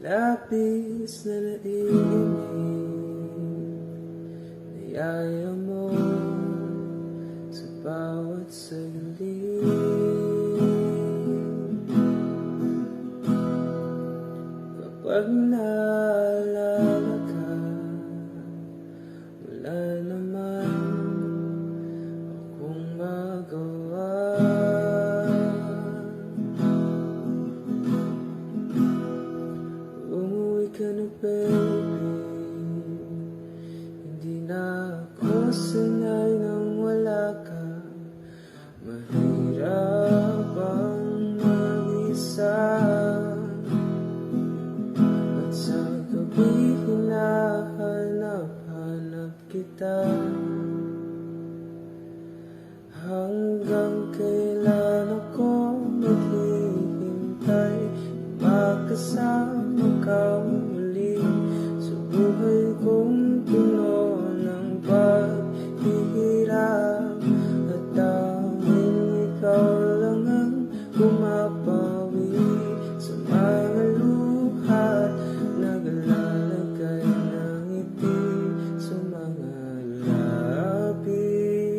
labis na naiinig, niyaya mo sa bawat saglit. Kapag naalala ka, wala naman akong magawa. Umuwi ka na baby, hindi na ako sanay nang wala ka. Mahirap ang mag-isa, at sa gabi hinahanap-hanap kita. Hanggang kailan ako maghihintay, makasama ka.